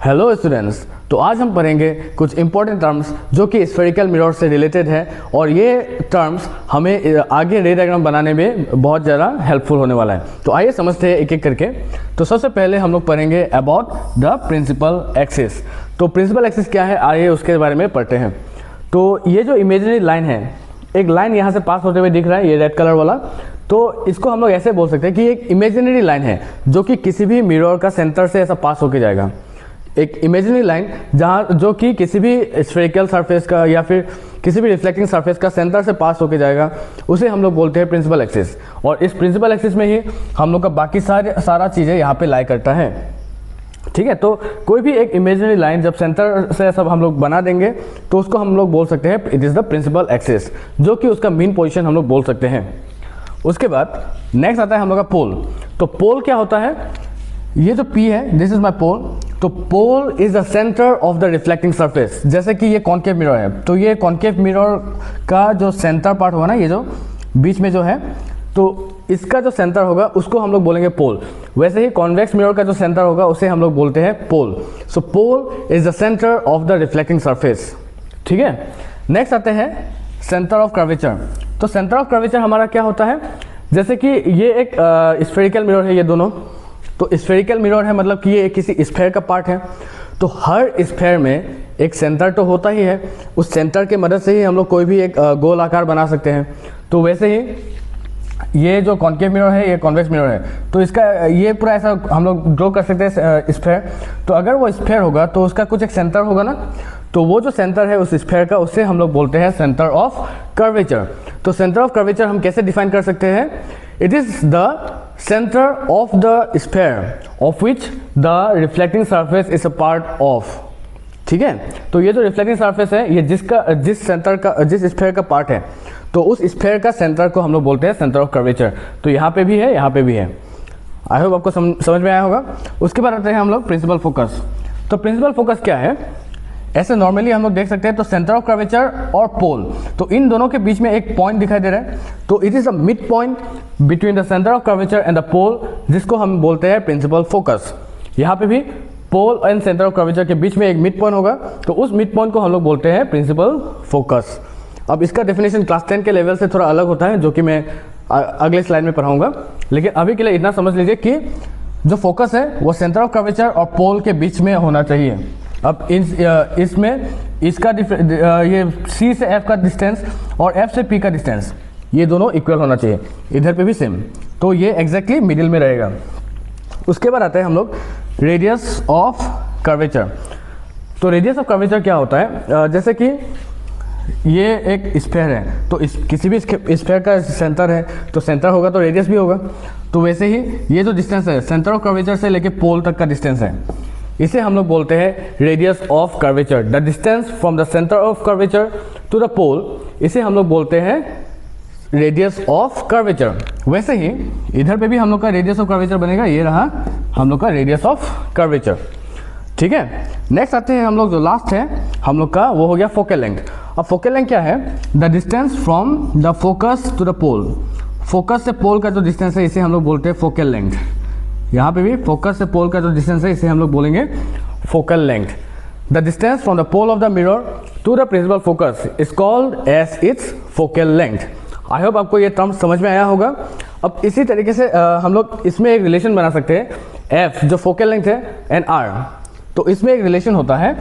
Hello students, तो आज हम पढ़ेंगे कुछ इंपॉर्टेंट टर्म्स जो कि स्फेरिकल मिरर से रिलेटेड है और ये टर्म्स हमें आगे रे डायग्राम बनाने में बहुत ज़्यादा हेल्पफुल होने वाला है। तो आइए समझते हैं एक एक करके। तो सबसे पहले हम लोग पढ़ेंगे अबाउट द प्रिंसिपल एक्सिस। तो प्रिंसिपल एक्सिस क्या है, आइए उसके बारे में पढ़ते हैं। तो ये जो इमेजिनरी लाइन है, एक लाइन यहाँ से पास होते हुए दिख रहा है, ये रेड कलर वाला, तो इसको हम लोग ऐसे बोल सकते हैं कि एक इमेजिनरी लाइन है जो कि किसी भी मिरर का सेंटर से ऐसा पास होके जाएगा। एक इमेजिनरी लाइन जहाँ जो कि किसी भी स्फेरिकल सरफेस का या फिर किसी भी रिफ्लेक्टिंग सरफेस का सेंटर से पास होके जाएगा, उसे हम लोग बोलते हैं प्रिंसिपल एक्सिस। और इस प्रिंसिपल एक्सिस में ही हम लोग का बाकी सारा चीज़ें यहाँ पे लाई करता है। ठीक है, तो कोई भी एक इमेजिनरी लाइन जब सेंटर से सब हम लोग बना देंगे तो उसको हम लोग बोल सकते हैं it is the principal axis, जो कि उसका मीन पोजीशन हम लोग बोल सकते हैं। उसके बाद नेक्स्ट आता है हम लोग का पोल। तो पोल क्या होता है, ये जो P है, दिस इज माई पोल। तो pole is the centre of the reflecting surface. जैसे कि ये कॉनकेव मिरर है, तो ये कॉनकेव मिरर का जो सेंटर पार्ट होगा ना, ये जो बीच में जो है, तो इसका जो सेंटर होगा उसको हम लोग बोलेंगे पोल। वैसे ही कॉन्वेक्स मिरर का जो सेंटर होगा उसे हम लोग बोलते हैं pole. So pole is the centre of the reflecting surface. ठीक है, नेक्स्ट आते हैं सेंटर ऑफ कर्वेचर। तो सेंटर ऑफ कर्वेचर हमारा क्या होता है, जैसे कि ये एक स्फेरिकल मिरर है, ये दोनों। तो स्फेरिकल मिरर है मतलब कि ये किसी स्फेयर का पार्ट है। तो हर स्फेयर में एक सेंटर तो होता ही है, उस सेंटर के मदद से ही हम लोग कोई भी एक गोल आकार बना सकते हैं। तो वैसे ही ये जो कॉनकेव मिरर है, ये कॉन्वेक्स मिरर है, तो इसका ये पूरा ऐसा हम लोग ड्रॉ कर सकते हैं स्फेयर। तो अगर वो स्फेयर होगा तो उसका कुछ एक सेंटर होगा ना, तो वो जो सेंटर है उस स्फेयर का, उससे हम लोग बोलते हैं सेंटर ऑफ कर्वेचर। तो सेंटर ऑफ कर्वेचर हम कैसे डिफाइन कर सकते हैं, it is the centre of the sphere of which the reflecting surface is a part of. ठीक है, तो ये जो रिफ्लेक्टिंग सरफेस है, ये जिस स्फेयर का पार्ट है, तो उस स्फेयर का सेंटर को हम लोग बोलते हैं सेंटर ऑफ कर्वेचर। तो यहाँ पे भी है, यहाँ पे भी है। आई होप आपको समझ में आया होगा। उसके बाद आते हैं हम लोग प्रिंसिपल फोकस। तो प्रिंसिपल फोकस क्या है, ऐसे नॉर्मली हम लोग देख सकते हैं, तो सेंटर ऑफ कर्वेचर और पोल, तो इन दोनों के बीच में एक पॉइंट दिखाई दे रहा है। तो it is a mid point between the centre of curvature and the pole, जिसको हम बोलते हैं प्रिंसिपल फोकस। यहाँ पे भी pole and centre of curvature के बीच में एक मिड पॉइंट होगा, तो उस मिड पॉइंट को हम लोग बोलते हैं प्रिंसिपल फोकस। अब इसका डेफिनेशन क्लास 10 के लेवल से थोड़ा अलग होता है, जो कि मैं अगले स्लाइड में पढ़ाऊंगा। लेकिन अभी के लिए इतना समझ लीजिए कि जो फोकस है वो सेंटर ऑफ कर्वेचर और पोल के बीच में होना चाहिए। अब इसमें इसका ये C से F का डिस्टेंस और F से P का डिस्टेंस, ये दोनों इक्वल होना चाहिए। इधर पे भी सेम, तो ये एग्जैक्टली मिडिल में रहेगा। उसके बाद आते हैं हम लोग रेडियस ऑफ कर्वेचर। तो रेडियस ऑफ कर्वेचर क्या होता है, जैसे कि ये एक स्फेयर है, तो किसी भी स्फेयर का सेंटर है, तो सेंटर होगा तो रेडियस भी होगा। तो वैसे ही ये जो डिस्टेंस है सेंटर ऑफ कर्वेचर से लेके पोल तक का डिस्टेंस है, इसे हम लोग बोलते हैं radius of curvature. The distance from the centre of curvature to the pole, इसे हम लोग बोलते हैं रेडियस ऑफ कर्वेचर। वैसे ही इधर पे भी हम लोग का रेडियस ऑफ कर्वेचर बनेगा, ये रहा हम लोग का रेडियस ऑफ कर्वेचर। ठीक है, नेक्स्ट आते हैं हम लोग, जो लास्ट है हम लोग का, वो हो गया फोकल लेंथ। अब फोकल लेंथ क्या है, the distance from the focus to the pole. Focus से पोल का जो डिस्टेंस है इसे हम लोग बोलते हैं फोकल लेंथ। यहाँ पे भी फोकस से पोल का जो डिस्टेंस है इसे हम लोग बोलेंगे focal length. The distance from the pole of the mirror to the principal focus is called as its focal length. I hope आपको ये टर्म समझ में आया होगा। अब इसी तरीके से हम लोग इसमें एक रिलेशन बना सकते हैं, F जो फोकल लेंथ है एंड R। तो इसमें एक रिलेशन होता है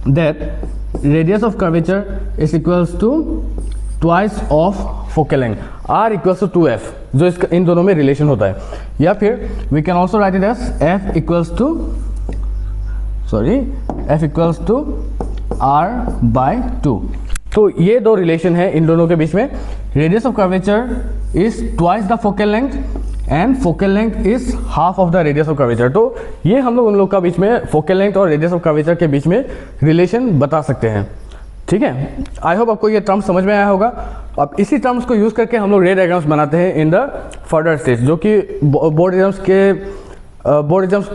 that radius of curvature is equals to twice of focal length, R equals to 2F, जो इन दोनों में रिलेशन होता है। या फिर we can also write it as F equals to R/2। तो ये दो रिलेशन है इन दोनों के बीच में। Radius of curvature is twice the focal length and focal length is half of the radius of curvature. तो ये हम लोग उन लोग का बीच में फोकल लेंथ और रेडियस ऑफ कर्वेचर के बीच में रिलेशन बता सकते हैं। ठीक है, आई होप आपको ये टर्म समझ में आया होगा। अब इसी टर्म्स को यूज़ करके हम लोग रे डायग्राम्स बनाते हैं इन द फर्दर स्टेज, जो कि बोर्ड एग्जाम्स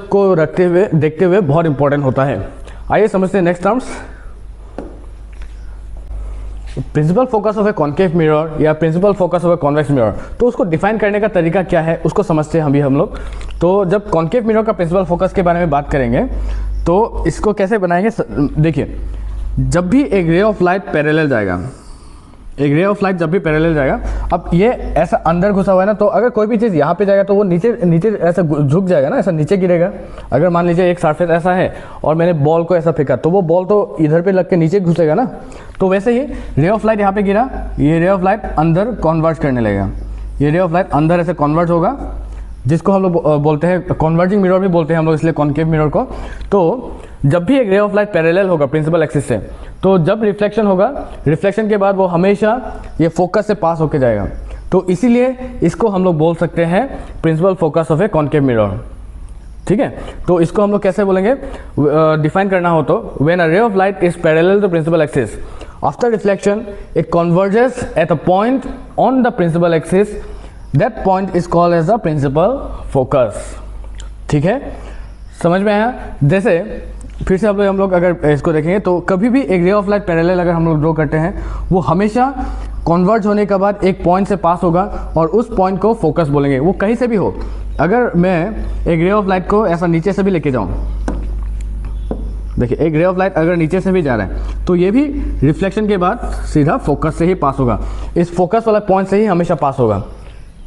को देखते हुए बहुत इंपॉर्टेंट होता है। आइए समझते हैं next terms. Principal focus of a concave mirror या principal focus of a convex mirror, तो उसको डिफाइन करने का तरीका क्या है उसको समझते हैं हम लोग। तो जब कॉनकेव मिरर का प्रिंसिपल फोकस के बारे में बात करेंगे तो इसको कैसे बनाएंगे, देखिए जब भी एक रे ऑफ लाइट पैरेलल जाएगा, एक रे ऑफ लाइट जब भी पैरेलल जाएगा, अब ये ऐसा अंदर घुसा हुआ है ना, तो अगर कोई भी चीज़ यहाँ पे जाएगा तो वो नीचे नीचे ऐसा झुक जाएगा ना, ऐसा नीचे गिरेगा। अगर मान लीजिए एक सरफेस ऐसा है और मैंने बॉल को ऐसा फेंका, तो वो बॉल तो इधर पे लग के नीचे घुसेगा ना। तो वैसे ही रे ऑफ लाइट यहाँ पे गिरा, ये रे ऑफ लाइट अंदर कॉन्वर्ज करने लगेगा, ये रे ऑफ लाइट अंदर ऐसे कॉन्वर्ज होगा, जिसको हम लोग बोलते हैं कॉन्वर्जिंग मिरर भी बोलते हैं हम लोग, इसलिए कॉन्केव मिरर को। तो जब भी एक रे ऑफ लाइट पैरेलल होगा प्रिंसिपल एक्सिस से, तो जब रिफ्लेक्शन होगा, रिफ्लेक्शन के बाद वो हमेशा ये फोकस से पास होके जाएगा। तो इसीलिए इसको हम लोग बोल सकते हैं principal focus of a concave mirror. ठीक है, तो इसको हम लोग कैसे बोलेंगे, डिफाइन करना हो तो when a ray of light is parallel to principal axis after reflection it converges at a point on the principal axis, that point is called as the principal focus. ठीक है, समझ में आया। जैसे फिर से हम लोग अगर इसको देखेंगे तो कभी भी एक रे ऑफ लाइट पैरेलल अगर हम लोग ड्रॉ करते हैं, वो हमेशा कन्वर्ज होने के बाद एक पॉइंट से पास होगा और उस पॉइंट को फोकस बोलेंगे, वो कहीं से भी हो। अगर मैं एक रे ऑफ लाइट को ऐसा नीचे से भी लेके जाऊं, देखिए एक रे ऑफ लाइट अगर नीचे से भी जा रहा है तो ये भी रिफ्लेक्शन के बाद सीधा फोकस से ही पास होगा, इस फोकस वाला पॉइंट से ही हमेशा पास होगा।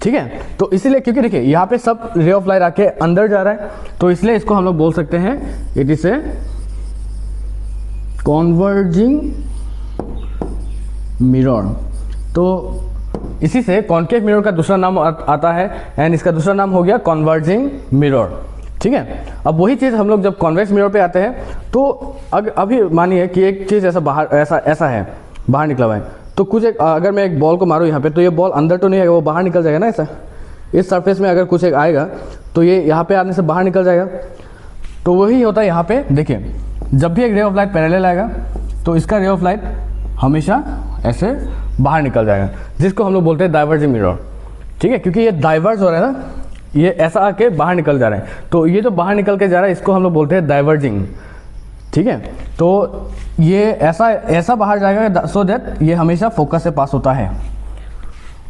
ठीक है, तो इसीलिए क्योंकि देखिए यहाँ पे सब रे ऑफ लाइट आके अंदर जा रहा है, तो इसलिए इसको हम लोग बोल सकते हैं it is a converging mirror. तो इसी से कॉन्केव मिरर का दूसरा नाम आता है, एंड इसका दूसरा नाम हो गया कॉन्वर्जिंग मिरर। ठीक है, अब वही चीज़ हम लोग जब कॉन्वेक्स मिरर पे आते हैं, तो अभी मानिए कि एक चीज़ ऐसा बाहर ऐसा है, बाहर निकला हुआ है, तो कुछ एक अगर मैं एक बॉल को मारूँ यहाँ पे, तो ये बॉल अंदर तो नहीं आएगा, वो बाहर निकल जाएगा ना। ऐसा इस सरफेस में अगर कुछ एक आएगा तो ये यहाँ पे आने से बाहर निकल जाएगा। तो वही होता है यहाँ पे, देखिए जब भी एक रे ऑफ लाइट पैरेलल आएगा तो इसका रे ऑफ लाइट हमेशा ऐसे बाहर निकल जाएगा, जिसको हम लोग बोलते हैं डाइवर्जिंग मिरर। ठीक है, क्योंकि ये डाइवर्ज हो रहा है ना, ये ऐसा आके बाहर निकल जा रहा है, तो ये जो बाहर निकल के जा रहा है इसको हम लोग बोलते हैं डाइवर्जिंग। ठीक है, तो ये ऐसा बाहर जाएगा सो दैट ये हमेशा फोकस से पास होता है।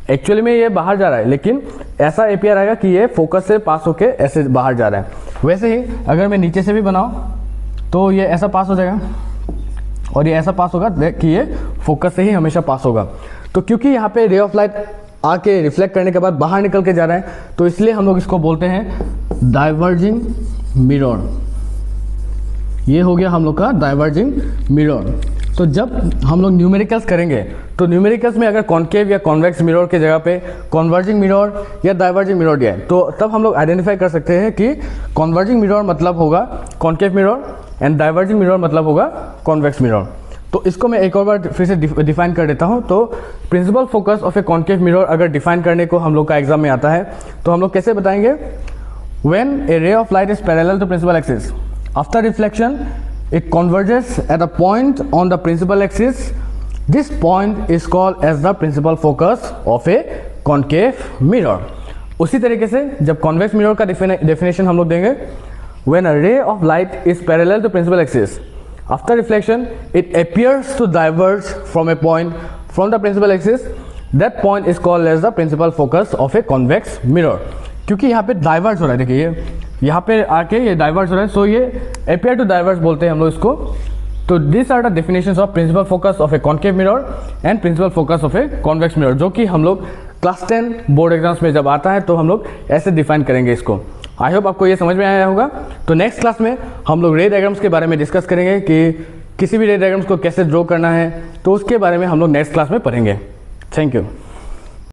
एक्चुअली में ये बाहर जा रहा है, लेकिन ऐसा एपीआर आएगा कि ये फोकस से पास होके ऐसे बाहर जा रहा है। वैसे ही अगर मैं नीचे से भी बनाऊं तो ये ऐसा पास हो जाएगा और ये ऐसा पास होगा कि ये फोकस से ही हमेशा पास होगा। तो क्योंकि यहाँ पे रे ऑफ लाइट आके रिफ्लेक्ट करने के बाद बाहर निकल के जा रहा है, तो इसलिए हम लोग इसको बोलते हैं डाइवर्जिंग मिरर। ये हो गया हम लोग का डाइवर्जिंग मिरर। तो जब हम लोग न्यूमेरिकल्स करेंगे, तो न्यूमेरिकल्स में अगर कॉन्केव या कॉन्वेक्स मिरर के जगह पे कॉन्वर्जिंग मिरर या डाइवर्जिंग मिरर दिया है, तो तब हम लोग आइडेंटिफाई कर सकते हैं कि कॉन्वर्जिंग मिरर मतलब होगा concave mirror and diverging mirror मतलब होगा कॉन्वेक्स मिरर। तो इसको मैं एक और बार फिर से डिफाइन कर देता हूँ। तो principal focus of a concave mirror अगर डिफाइन करने को हम लोग का एग्जाम में आता है, तो हम लोग कैसे बताएंगे, when a ray of light is parallel to principal axis after reflection it converges at a point on the principal axis, this point is called as the principal focus of a concave mirror। उसी तरीके से जब convex mirror का definition हम लोग देंगे, when a ray of light is parallel to principal axis after reflection it appears to diverge from a point from the principal axis, that point is called as the principal focus of a convex mirror। क्योंकि यहाँ पे diverge हो रहा है, देखिए यहाँ पे आके ये डाइवर्ज हो रहा है, सो ये अपियर टू डाइवर्ज बोलते हैं हम लोग इसको। तो this are the definitions of principal focus of a concave mirror and principal focus of a convex mirror, जो कि हम लोग क्लास 10 बोर्ड एग्जाम्स में जब आता है तो हम लोग ऐसे डिफाइन करेंगे इसको। आई होप आपको ये समझ में आया होगा। तो नेक्स्ट क्लास में हम लोग रे डायग्राम्स के बारे में डिस्कस करेंगे कि किसी भी रे डायग्राम्स को कैसे ड्रॉ करना है, तो उसके बारे में हम लोग नेक्स्ट क्लास में पढ़ेंगे। Thank you.